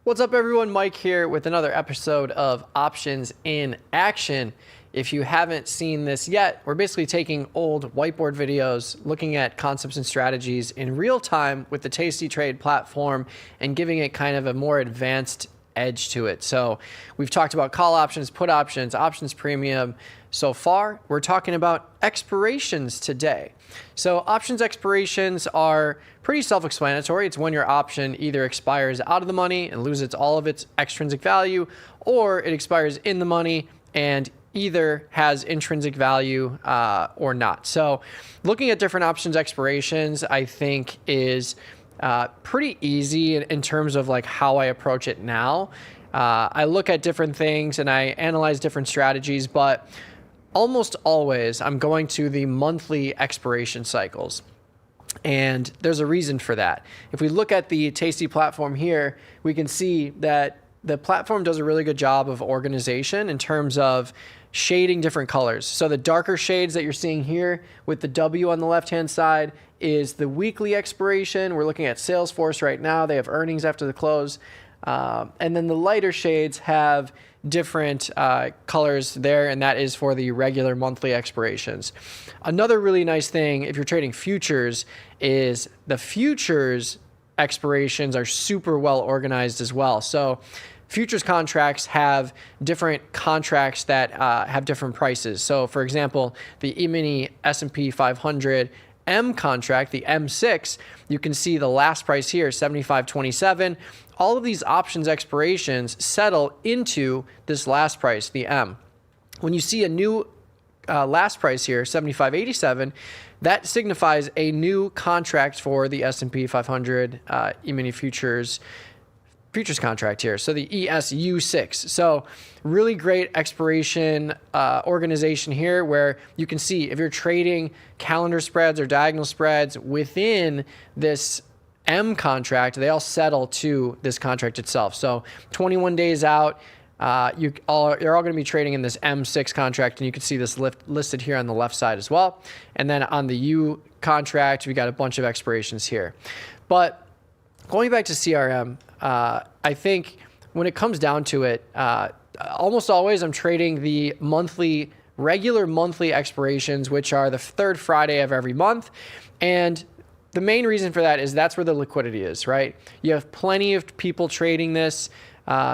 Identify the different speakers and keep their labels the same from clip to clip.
Speaker 1: What's up everyone, Mike here with another episode of Options in Action. If you haven't seen this yet, we're basically taking old whiteboard videos, looking at concepts and strategies in real time with the Tasty Trade platform and giving it kind of a more advanced edge to it. So we've talked about call options, put options, options premium. So far, we're talking about expirations today. So options expirations are pretty self-explanatory. It's when your option either expires out of the money and loses all of its extrinsic value, or it expires in the money and either has intrinsic value or not. So looking at different options expirations, I think is pretty easy in terms of like how I approach it now. I look at different things and I analyze different strategies, but almost always I'm going to the monthly expiration cycles. And there's a reason for that. If we look at the Tasty platform here, we can see that the platform does a really good job of organization in terms of shading different colors. So the darker shades that you're seeing here with the W on the left-hand side is the weekly expiration. We're looking at Salesforce right now. They have earnings after the close. And then the lighter shades have different colors there, and that is for the regular monthly expirations. Another really nice thing if you're trading futures is the futures expirations are super well organized as well. So futures contracts have different contracts that have different prices. So for example, the E-mini S&P 500 M contract, the M6, you can see the last price here, 75.27. All of these options expirations settle into this last price, the M. When you see a new last price here, 75.87, that signifies a new contract for the S&P 500 E-mini futures contract here. So the ESU6. So really great expiration organization here where you can see if you're trading calendar spreads or diagonal spreads within this M contract, they all settle to this contract itself. So 21 days out, you're all going to be trading in this M6 contract, and you can see this listed here on the left side as well. And then on the U contract, we got a bunch of expirations here. But going back to CRM, I think when it comes down to it, almost always I'm trading the regular monthly expirations, which are the third Friday of every month. And the main reason for that is that's where the liquidity is, right? You have plenty of people trading this,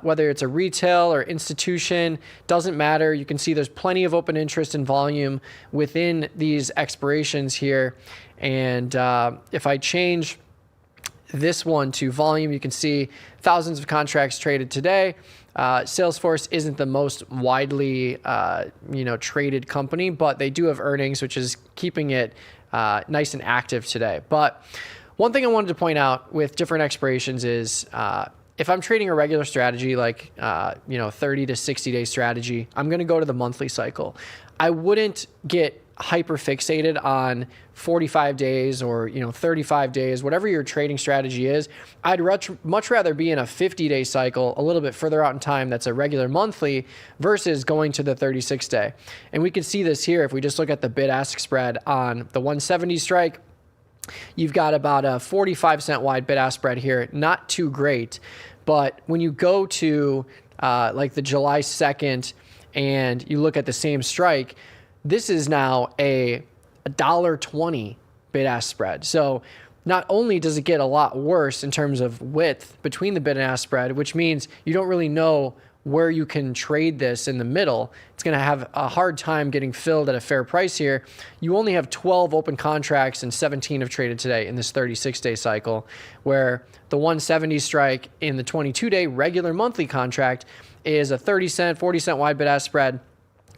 Speaker 1: whether it's a retail or institution, doesn't matter. You can see there's plenty of open interest and volume within these expirations here. And if I change this one to volume, you can see thousands of contracts traded today. Salesforce isn't the most widely traded company, but they do have earnings, which is keeping it nice and active today. But one thing I wanted to point out with different expirations is if I'm trading a regular strategy like 30 to 60 day strategy, I'm going to go to the monthly cycle. I wouldn't get hyper fixated on 45 days or 35 days, whatever your trading strategy is. I'd much rather be in a 50-day cycle a little bit further out in time that's a regular monthly versus going to the 36-day. And we can see this here if we just look at the bid-ask spread on the 170 strike. You've got about a 45-cent wide bid-ask spread here, not too great. But when you go to like the July 2nd and you look at the same strike, this is now a $1.20 bid-ask spread. So not only does it get a lot worse in terms of width between the bid and ask spread, which means you don't really know where you can trade this in the middle. It's going to have a hard time getting filled at a fair price here. You only have 12 open contracts and 17 have traded today in this 36-day cycle, where the 170 strike in the 22-day regular monthly contract is a 30-cent, 40-cent wide bid-ask spread.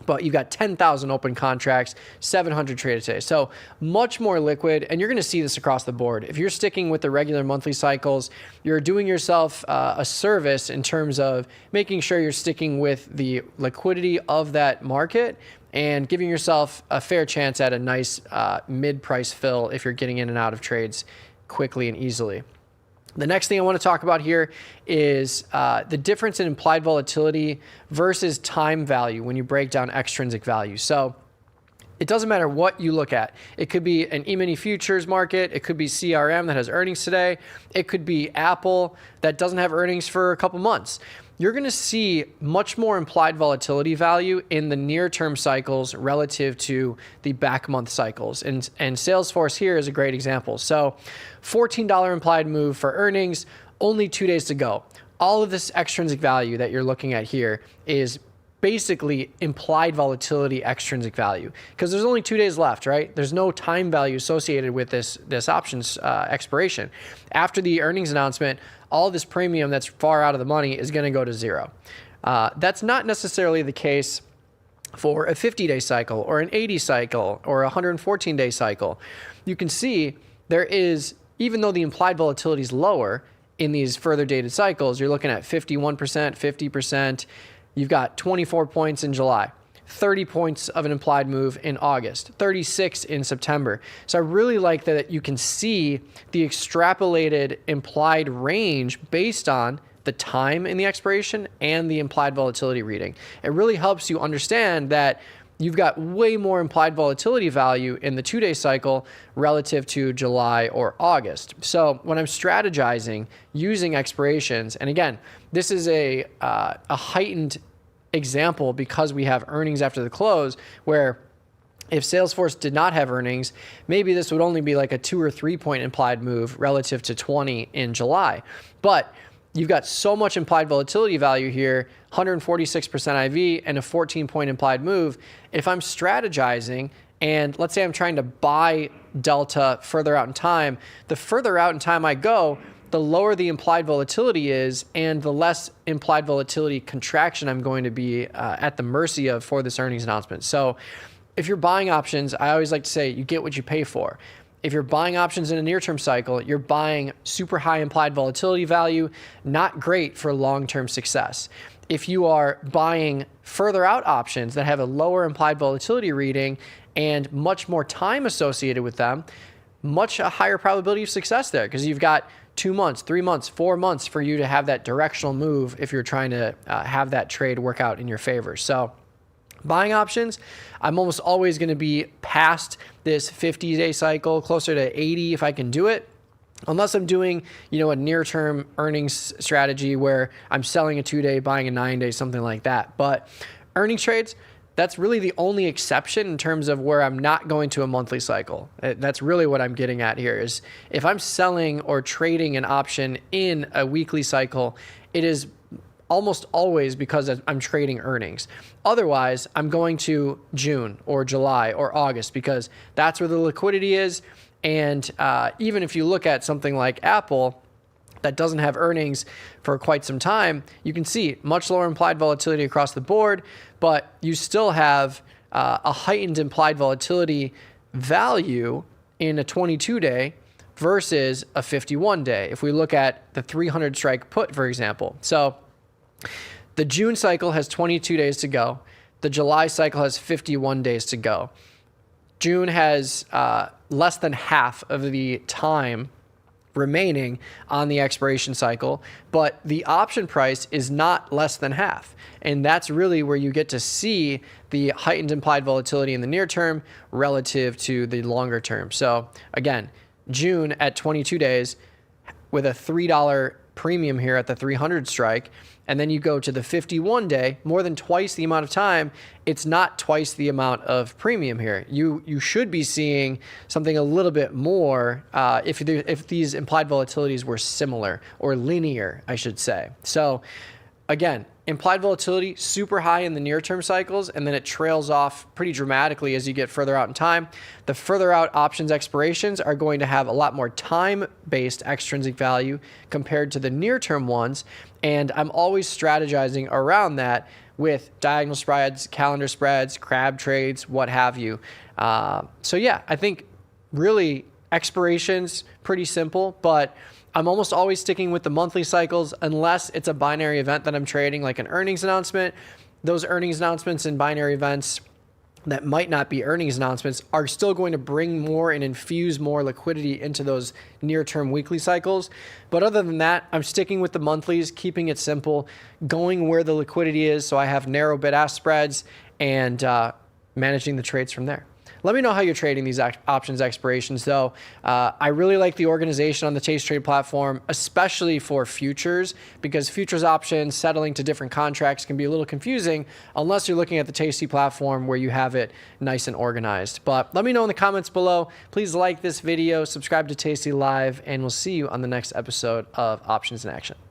Speaker 1: But you've got 10,000 open contracts, 700 traded today. So much more liquid, and you're going to see this across the board. If you're sticking with the regular monthly cycles, you're doing yourself a service in terms of making sure you're sticking with the liquidity of that market and giving yourself a fair chance at a nice mid-price fill if you're getting in and out of trades quickly and easily. The next thing I want to talk about here is the difference in implied volatility versus time value when you break down extrinsic value. So It doesn't matter what you look at. It could be an E-mini futures market. It could be CRM that has earnings today. It could be Apple that doesn't have earnings for a couple months. You're going to see much more implied volatility value in the near-term cycles relative to the back-month cycles. And Salesforce here is a great example. So $14 implied move for earnings, only 2 days to go. All of this extrinsic value that you're looking at here is basically implied volatility extrinsic value, because there's only 2 days left, right? There's no time value associated with this options expiration. After the earnings announcement, all this premium that's far out of the money is going to go to zero. That's not necessarily the case for a 50-day cycle or an 80 cycle or a 114-day cycle. You can see there is, even though the implied volatility is lower in these further dated cycles, you're looking at 51%, 50%. You've got 24 points in July, 30 points of an implied move in August, 36 in September. So I really like that you can see the extrapolated implied range based on the time in the expiration and the implied volatility reading. It really helps you understand that you've got way more implied volatility value in the 2-day cycle relative to July or August. So when I'm strategizing using expirations, and again, this is a heightened example because we have earnings after the close, where if Salesforce did not have earnings, maybe this would only be like a 2 or 3 point implied move relative to 20 in July. But you've got so much implied volatility value here, 146% IV and a 14-point implied move. If I'm strategizing and let's say I'm trying to buy delta further out in time, the further out in time I go, the lower the implied volatility is and the less implied volatility contraction I'm going to be at the mercy of for this earnings announcement. So if you're buying options, I always like to say you get what you pay for. If you're buying options in a near-term cycle, you're buying super high implied volatility value, not great for long-term success. If you are buying further out options that have a lower implied volatility reading and much more time associated with them, much a higher probability of success there, because you've got 2 months, 3 months, 4 months for you to have that directional move if you're trying to have that trade work out in your favor. So buying options, I'm almost always going to be past this 50-day cycle, closer to 80 if I can do it, unless I'm doing, a near-term earnings strategy where I'm selling a 2-day, buying a 9-day, something like that. But earnings trades, that's really the only exception in terms of where I'm not going to a monthly cycle. That's really what I'm getting at here is if I'm selling or trading an option in a weekly cycle, it is almost always because I'm trading earnings. Otherwise, I'm going to June or July or August because that's where the liquidity is. And even if you look at something like Apple that doesn't have earnings for quite some time, you can see much lower implied volatility across the board, but you still have a heightened implied volatility value in a 22-day versus a 51-day. If we look at the 300 strike put, for example. So the June cycle has 22 days to go. The July cycle has 51 days to go. June has less than half of the time remaining on the expiration cycle, but the option price is not less than half. And that's really where you get to see the heightened implied volatility in the near term relative to the longer term. So again, June at 22 days with a $3 premium here at the 300 strike, and then you go to the 51 day, more than twice the amount of time, it's not twice the amount of premium here. You should be seeing something a little bit more if these implied volatilities were similar or linear, I should say. So again, implied volatility super high in the near term cycles, and then it trails off pretty dramatically as you get further out in time. The further out options expirations are going to have a lot more time-based extrinsic value compared to the near term ones. And I'm always strategizing around that with diagonal spreads, calendar spreads, crab trades, what have you. So yeah, I think really expirations, pretty simple, but I'm almost always sticking with the monthly cycles unless it's a binary event that I'm trading, like an earnings announcement. Those earnings announcements and binary events that might not be earnings announcements are still going to bring more and infuse more liquidity into those near-term weekly cycles. But other than that, I'm sticking with the monthlies, keeping it simple, going where the liquidity is so I have narrow bid-ask spreads and managing the trades from there. Let me know how you're trading these options expirations, though. I really like the organization on the Tastytrade platform, especially for futures, because futures options settling to different contracts can be a little confusing unless you're looking at the Tasty platform where you have it nice and organized. But let me know in the comments below. Please like this video, subscribe to Tasty Live, and we'll see you on the next episode of Options in Action.